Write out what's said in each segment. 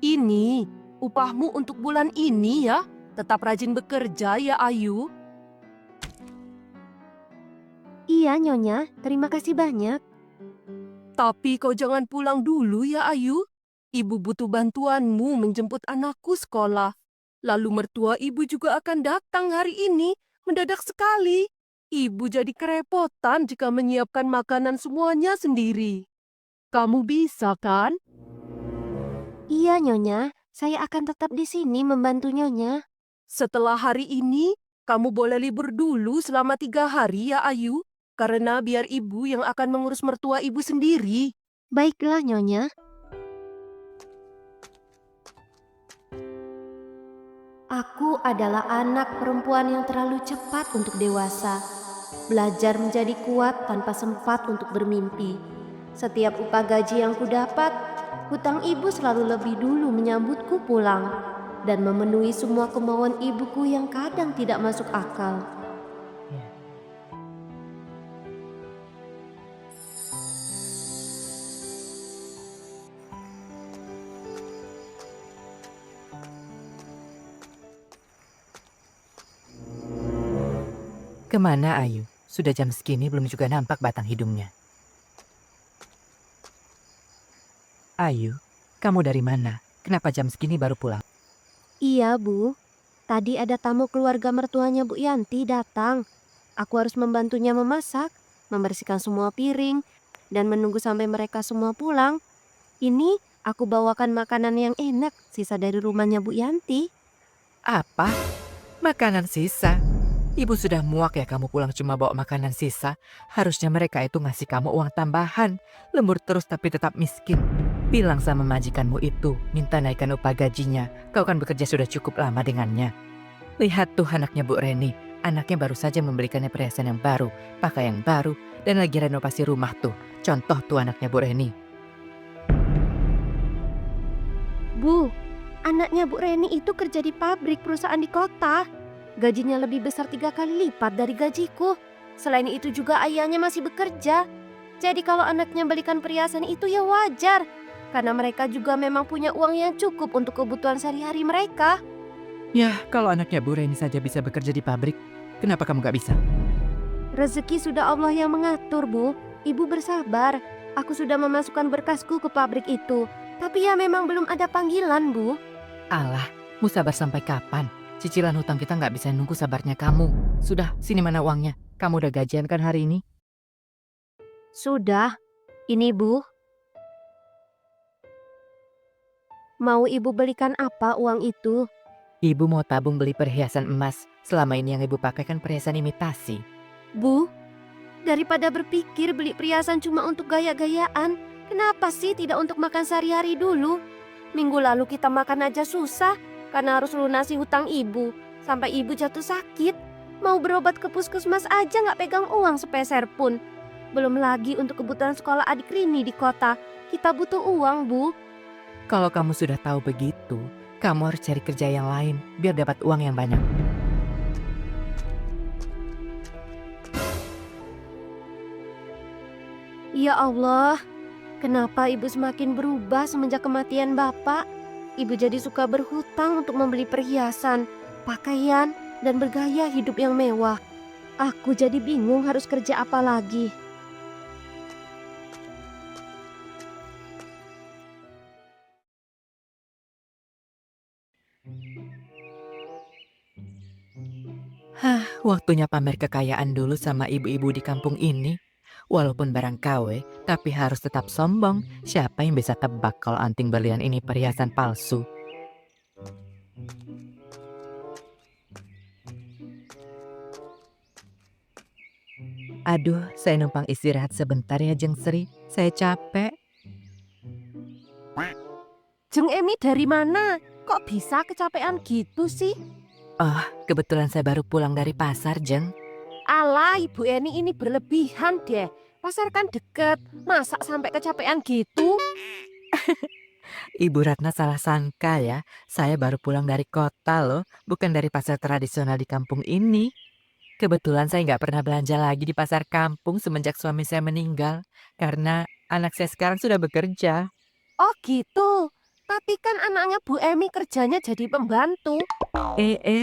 Ini upahmu untuk bulan ini ya. Tetap rajin bekerja ya Ayu. Iya, Nyonya. Terima kasih banyak. Tapi kau jangan pulang dulu ya Ayu. Ibu butuh bantuanmu menjemput anakku sekolah. Lalu mertua ibu juga akan datang hari ini. Mendadak sekali. Ibu jadi kerepotan jika menyiapkan makanan semuanya sendiri. Kamu bisa kan? Iya, Nyonya. Saya akan tetap di sini membantu Nyonya. Setelah hari ini, kamu boleh libur dulu selama 3 hari ya Ayu. Karena biar ibu yang akan mengurus mertua ibu sendiri. Baiklah, Nyonya. Aku adalah anak perempuan yang terlalu cepat untuk dewasa. Belajar menjadi kuat tanpa sempat untuk bermimpi. Setiap upah gaji yang kudapat, hutang ibu selalu lebih dulu menyambutku pulang dan memenuhi semua kemauan ibuku yang kadang tidak masuk akal. Kemana Ayu? Sudah jam segini belum juga nampak batang hidungnya. Ayu, kamu dari mana? Kenapa jam segini baru pulang? Iya, Bu. Tadi ada tamu keluarga mertuanya Bu Yanti datang. Aku harus membantunya memasak, membersihkan semua piring, dan menunggu sampai mereka semua pulang. Ini aku bawakan makanan yang enak, sisa dari rumahnya Bu Yanti. Apa? Makanan sisa? Ibu sudah muak ya kamu pulang cuma bawa makanan sisa. Harusnya mereka itu ngasih kamu uang tambahan. Lembur terus tapi tetap miskin. Bilang sama majikanmu itu, minta naikkan upah gajinya. Kau kan bekerja sudah cukup lama dengannya. Lihat tuh anaknya Bu Reni. Anaknya baru saja membelikannya perhiasan yang baru, pakaian yang baru, dan lagi renovasi rumah tuh. Contoh tuh anaknya Bu Reni. Bu, anaknya Bu Reni itu kerja di pabrik perusahaan di kota. Gajinya lebih besar 3 kali lipat dari gajiku. Selain itu juga ayahnya masih bekerja. Jadi kalau anaknya belikan perhiasan itu ya wajar. Karena mereka juga memang punya uang yang cukup untuk kebutuhan sehari-hari mereka. Yah, kalau anaknya Bu Reni saja bisa bekerja di pabrik, kenapa kamu gak bisa? Rezeki sudah Allah yang mengatur, Bu. Ibu bersabar. Aku sudah memasukkan berkasku ke pabrik itu. Tapi ya memang belum ada panggilan, Bu. Alah, mau sabar sampai kapan? Cicilan hutang kita nggak bisa nunggu sabarnya kamu. Sudah, sini mana uangnya? Kamu udah gajian kan hari ini? Sudah. Ini, Bu. Mau Ibu belikan apa uang itu? Ibu mau tabung beli perhiasan emas. Selama ini yang ibu pakai kan perhiasan imitasi. Bu, daripada berpikir beli perhiasan cuma untuk gaya-gayaan, kenapa sih tidak untuk makan sehari-hari dulu? Minggu lalu kita makan aja susah karena harus lunasi hutang ibu. Sampai ibu jatuh sakit. Mau berobat ke puskesmas aja nggak pegang uang sepeser pun. Belum lagi untuk kebutuhan sekolah adik Rini di kota. Kita butuh uang, Bu. Kalau kamu sudah tahu begitu, kamu harus cari kerja yang lain biar dapat uang yang banyak. Ya Allah, kenapa ibu semakin berubah semenjak kematian bapak? Ibu jadi suka berhutang untuk membeli perhiasan, pakaian, dan bergaya hidup yang mewah. Aku jadi bingung harus kerja apa lagi. Hah, waktunya pamer kekayaan dulu sama ibu-ibu di kampung ini. Walaupun barang KW, tapi harus tetap sombong. Siapa yang bisa tebak kalau anting berlian ini perhiasan palsu? Aduh, saya numpang istirahat sebentar ya Jeng Sri. Saya capek. Jeng Emi dari mana? Kok bisa kecapean gitu sih? Oh, kebetulan saya baru pulang dari pasar, Jeng. Alah, Ibu Eni ini berlebihan deh. Pasar kan deket, masa sampai kecapean gitu? Ibu Ratna salah sangka ya. Saya baru pulang dari kota loh, bukan dari pasar tradisional di kampung ini. Kebetulan saya nggak pernah belanja lagi di pasar kampung semenjak suami saya meninggal. Karena anak saya sekarang sudah bekerja. Oh gitu. Tapi kan anaknya Bu Emi kerjanya jadi pembantu.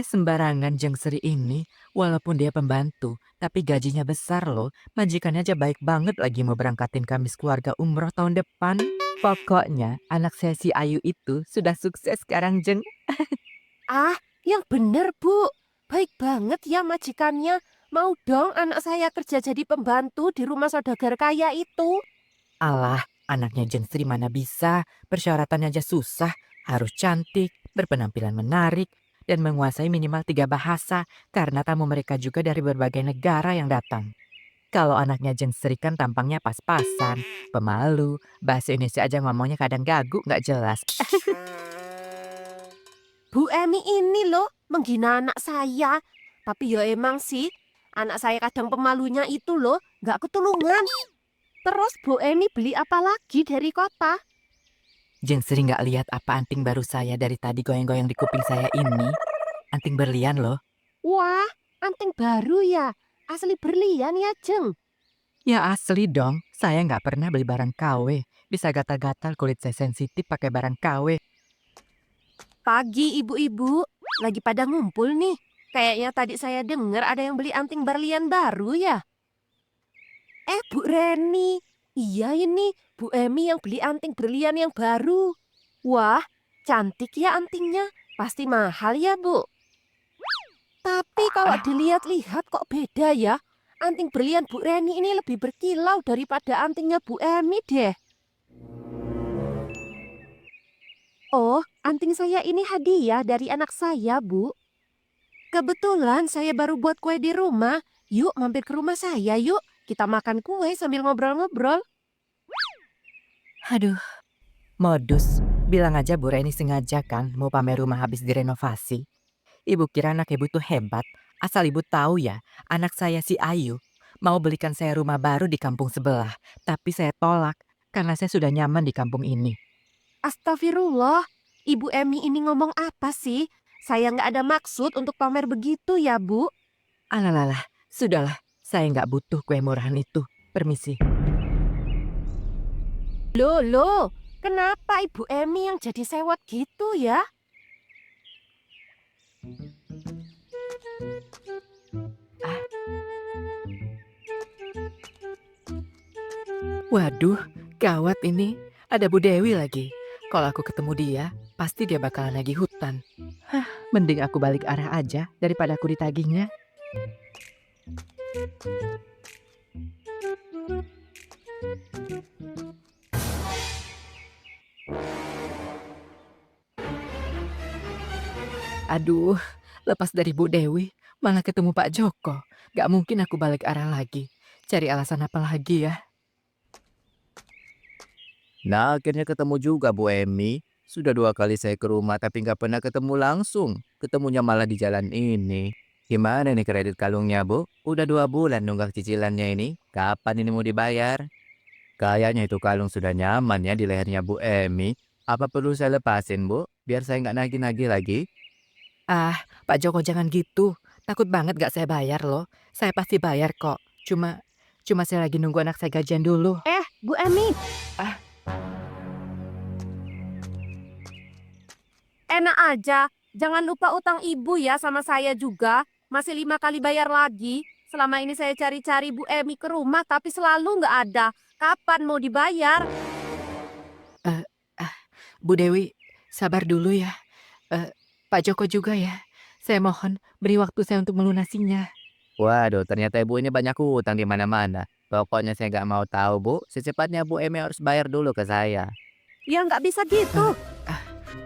Sembarangan Jeng Sri ini. Walaupun dia pembantu, tapi gajinya besar loh. Majikannya aja baik banget lagi mau berangkatin kami keluarga umroh tahun depan. Pokoknya anak saya si Ayu itu sudah sukses sekarang Jeng. Ah, yang bener Bu. Baik banget ya majikannya. Mau dong anak saya kerja jadi pembantu di rumah saudagar kaya itu. Alah, anaknya Jeng Sri mana bisa. Persyaratannya aja susah. Harus cantik, berpenampilan menarik, dan menguasai minimal 3 bahasa. Karena tamu mereka juga dari berbagai negara yang datang. Kalau anaknya Jeng Sri kan tampangnya pas-pasan, pemalu, bahasa Indonesia aja ngomongnya kadang gagu nggak jelas. Bu Emi ini loh menghina anak saya. Tapi ya emang sih, anak saya kadang pemalunya itu loh nggak ketulungan. Terus Bu Emi beli apa lagi dari kota? Jeng Sri nggak lihat apa anting baru saya dari tadi goyang-goyang di kuping saya ini? Anting berlian loh. Wah, anting baru ya. Asli berlian ya, Jeng. Ya asli dong, saya nggak pernah beli barang KW. Bisa gatal-gatal kulit saya sensitif pakai barang KW. Pagi ibu-ibu, lagi pada ngumpul nih. Kayaknya tadi saya dengar ada yang beli anting berlian baru ya. Bu Reni, iya ini Bu Emi yang beli anting berlian yang baru. Wah, cantik ya antingnya. Pasti mahal ya, Bu. Tapi kalau dilihat-lihat kok beda ya. Anting berlian Bu Reni ini lebih berkilau daripada antingnya Bu Emi deh. Oh, anting saya ini hadiah dari anak saya, Bu. Kebetulan saya baru buat kue di rumah. Yuk mampir ke rumah saya yuk. Kita makan kue sambil ngobrol-ngobrol. Aduh, modus. Bilang aja Bu Reni sengaja kan mau pamer rumah habis direnovasi. Ibu kira anak ibu tuh hebat. Asal ibu tahu ya, anak saya si Ayu mau belikan saya rumah baru di kampung sebelah. Tapi saya tolak karena saya sudah nyaman di kampung ini. Astagfirullah, Ibu Emi ini ngomong apa sih? Saya nggak ada maksud untuk pamer begitu ya, Bu. Alalalah, sudahlah. Saya nggak butuh kue murahan itu. Permisi. Loh, kenapa Ibu Emi yang jadi sewot gitu ya? Waduh, gawat ini. Ada Bu Dewi lagi. Kalau aku ketemu dia, pasti dia bakalan lagi hutan. Hah, mending aku balik arah aja daripada aku ditagihnya. Aduh, lepas dari Bu Dewi, malah ketemu Pak Joko. Gak mungkin aku balik arah lagi. Cari alasan apa lagi ya? Nah, akhirnya ketemu juga Bu Emi. Sudah 2 kali saya ke rumah tapi nggak pernah ketemu langsung. Ketemunya malah di jalan ini. Gimana nih kredit kalungnya, Bu? Udah 2 bulan nunggak cicilannya ini. Kapan ini mau dibayar? Kayaknya itu kalung sudah nyaman ya di lehernya Bu Emi. Apa perlu saya lepasin, Bu? Biar saya nggak nagih-nagih lagi. Ah, Pak Joko jangan gitu. Takut banget gak saya bayar loh. Saya pasti bayar kok. Cuma saya lagi nunggu anak saya gajian dulu. Bu Emi. Enak aja, jangan lupa utang ibu ya sama saya juga. Masih 5 kali bayar lagi. Selama ini saya cari-cari Bu Emi ke rumah tapi selalu nggak ada. Kapan mau dibayar? Bu Dewi, sabar dulu ya. Pak Joko juga ya. Saya mohon beri waktu saya untuk melunasinya. Waduh, ternyata Ibu ini banyak hutang di mana-mana. Pokoknya saya nggak mau tahu, Bu. Secepatnya Bu Emi harus bayar dulu ke saya. Ya nggak bisa gitu.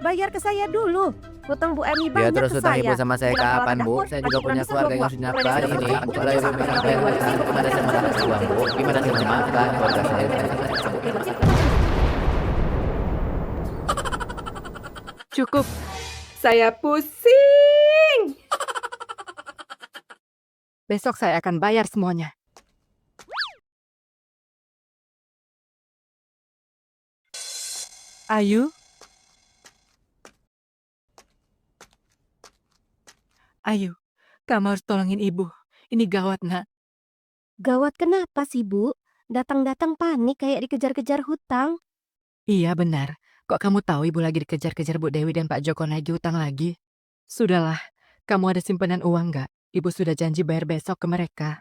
Bayar ke saya dulu. Hutang Bu Emi Ya banyak terus ke hutang saya. Ibu sama saya Pulang kapan, sekolah Bu? dapur, Saya juga lagi punya bisa keluarga yang 2 harus buah. nafkahi Mulai ini. besok, Kalau mulai Ibu besok, minta mulai bayar besok, hutang, gimana saya mau dapat uang, Bu? Gimana saya mau makan keluarga saya? Cukup. Saya pusing. Besok saya akan bayar semuanya. Ayu? Ayu, kamu harus tolongin ibu. Ini gawat, nak. Gawat kenapa sih Bu? Datang-datang panik kayak dikejar-kejar hutang. Iya benar. Kok kamu tahu ibu lagi dikejar-kejar Bu Dewi dan Pak Joko nagih hutang lagi? Sudahlah, kamu ada simpanan uang nggak? Ibu sudah janji bayar besok ke mereka.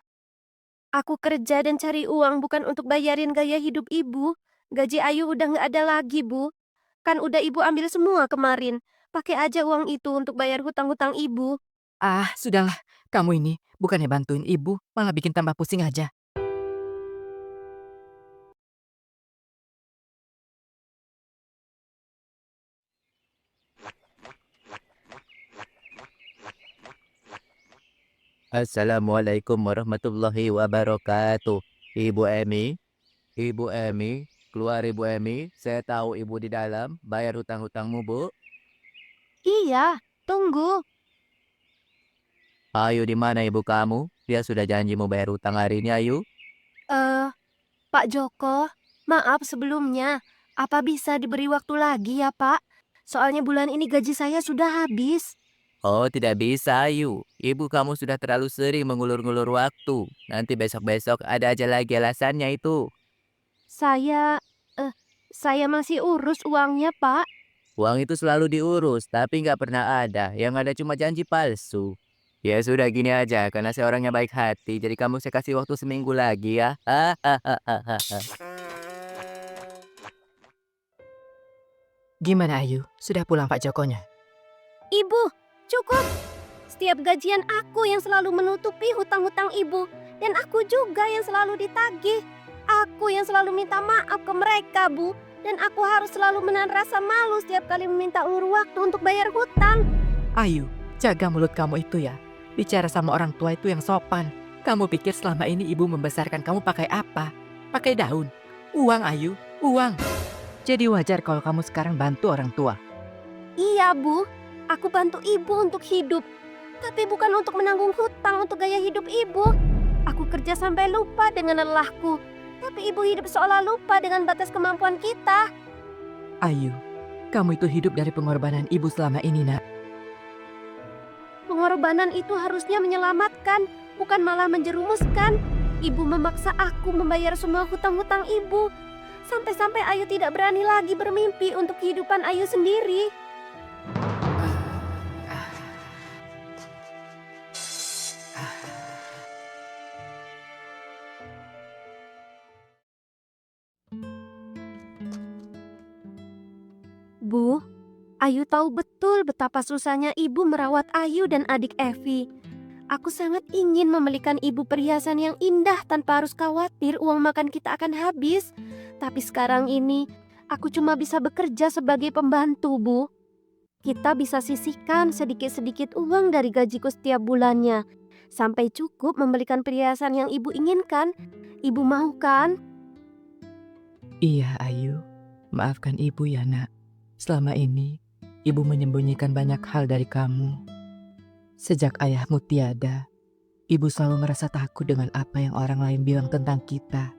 Aku kerja dan cari uang bukan untuk bayarin gaya hidup ibu. Gaji Ayu udah nggak ada lagi, Bu. Kan udah ibu ambil semua kemarin. Pakai aja uang itu untuk bayar hutang-hutang ibu. Ah, sudahlah. Kamu ini bukannya bantuin ibu, malah bikin tambah pusing aja. Assalamualaikum warahmatullahi wabarakatuh. Ibu Emi, Ibu Emi, keluar Ibu Emi. Saya tahu Ibu di dalam. Bayar hutang-hutangmu, Bu. Iya, tunggu. Ayu di mana Ibu kamu? Dia sudah janji mau bayar hutang hari ini, Ayu. Pak Joko, maaf sebelumnya. Apa bisa diberi waktu lagi ya, Pak? Soalnya bulan ini gaji saya sudah habis. Oh, tidak bisa, Ayu. Ibu kamu sudah terlalu sering mengulur-ngulur waktu. Nanti besok-besok ada aja lagi alasannya itu. Saya, saya masih urus uangnya, Pak. Uang itu selalu diurus, tapi nggak pernah ada. Yang ada cuma janji palsu. Ya sudah gini aja, karena saya orangnya baik hati. Jadi kamu saya kasih waktu seminggu lagi ya. Gimana Ayu? Sudah pulang Pak Jokonya? Ibu, cukup. Setiap gajian aku yang selalu menutupi hutang-hutang ibu. Dan aku juga yang selalu ditagih. Aku yang selalu minta maaf ke mereka, Bu. Dan aku harus selalu menahan rasa malu setiap kali meminta ulur waktu untuk bayar hutang. Ayu, jaga mulut kamu itu ya. Bicara sama orang tua itu yang sopan. Kamu pikir selama ini ibu membesarkan kamu pakai apa? Pakai daun. Uang Ayu, uang. Jadi wajar kalau kamu sekarang bantu orang tua. Iya, Bu. Aku bantu ibu untuk hidup. Tapi bukan untuk menanggung hutang untuk gaya hidup ibu. Aku kerja sampai lupa dengan lelahku. Tapi ibu hidup seolah lupa dengan batas kemampuan kita. Ayu, kamu itu hidup dari pengorbanan ibu selama ini, nak. Pengorbanan itu harusnya menyelamatkan, bukan malah menjerumuskan. Ibu memaksa aku membayar semua hutang-hutang ibu. Sampai-sampai Ayu tidak berani lagi bermimpi untuk kehidupan Ayu sendiri. Bu, Ayu tahu betul betapa susahnya ibu merawat Ayu dan adik Evi. Aku sangat ingin membelikan ibu perhiasan yang indah tanpa harus khawatir uang makan kita akan habis. Tapi sekarang ini, aku cuma bisa bekerja sebagai pembantu, Bu. Kita bisa sisihkan sedikit-sedikit uang dari gajiku setiap bulannya. Sampai cukup membelikan perhiasan yang ibu inginkan. Ibu mau kan? Iya, Ayu. Maafkan ibu ya, nak. Selama ini, ibu menyembunyikan banyak hal dari kamu. Sejak ayahmu tiada, ibu selalu merasa takut dengan apa yang orang lain bilang tentang kita.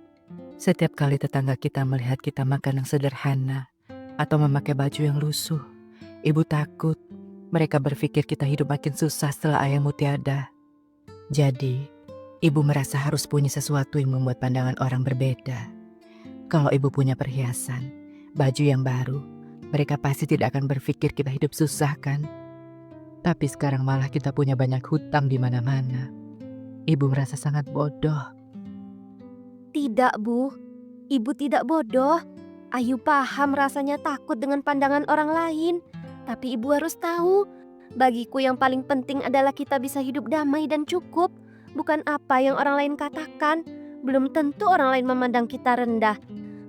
Setiap kali tetangga kita melihat kita makan yang sederhana atau memakai baju yang lusuh, ibu takut mereka berpikir kita hidup makin susah setelah ayahmu tiada. Jadi, ibu merasa harus punya sesuatu yang membuat pandangan orang berbeda. Kalau ibu punya perhiasan, baju yang baru, mereka pasti tidak akan berpikir kita hidup susah kan? Tapi sekarang malah kita punya banyak hutang di mana-mana. Ibu merasa sangat bodoh. Tidak, Bu. Ibu tidak bodoh. Ayu paham rasanya takut dengan pandangan orang lain. Tapi ibu harus tahu, bagiku yang paling penting adalah kita bisa hidup damai dan cukup. Bukan apa yang orang lain katakan. Belum tentu orang lain memandang kita rendah.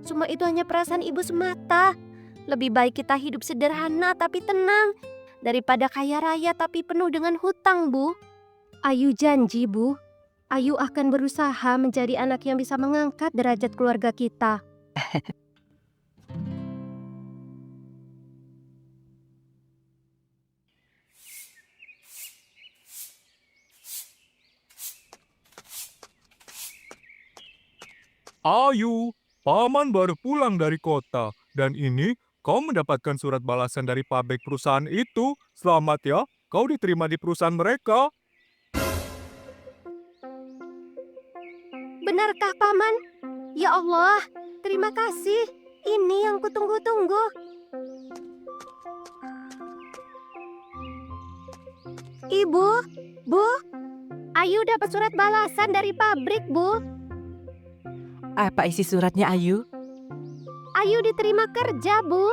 Semua itu hanya perasaan ibu semata. Lebih baik kita hidup sederhana tapi tenang, daripada kaya raya tapi penuh dengan hutang, Bu. Ayu janji, Bu. Ayu akan berusaha menjadi anak yang bisa mengangkat derajat keluarga kita. Ayu, paman baru pulang dari kota. Dan ini kau mendapatkan surat balasan dari pabrik perusahaan itu. Selamat ya, kau diterima di perusahaan mereka. Benarkah, Paman? Ya Allah, terima kasih. Ini yang kutunggu-tunggu. Ibu, Bu, Ayu dapat surat balasan dari pabrik, Bu. Apa isi suratnya, Ayu? Ayu diterima kerja, Bu.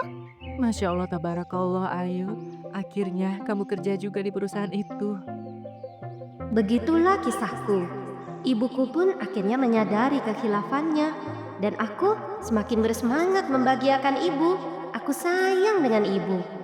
Masya Allah, tabarakallah, Ayu. Akhirnya kamu kerja juga di perusahaan itu. Begitulah kisahku. Ibuku pun akhirnya menyadari kekhilafannya. Dan aku semakin bersemangat membahagiakan ibu. Aku sayang dengan ibu.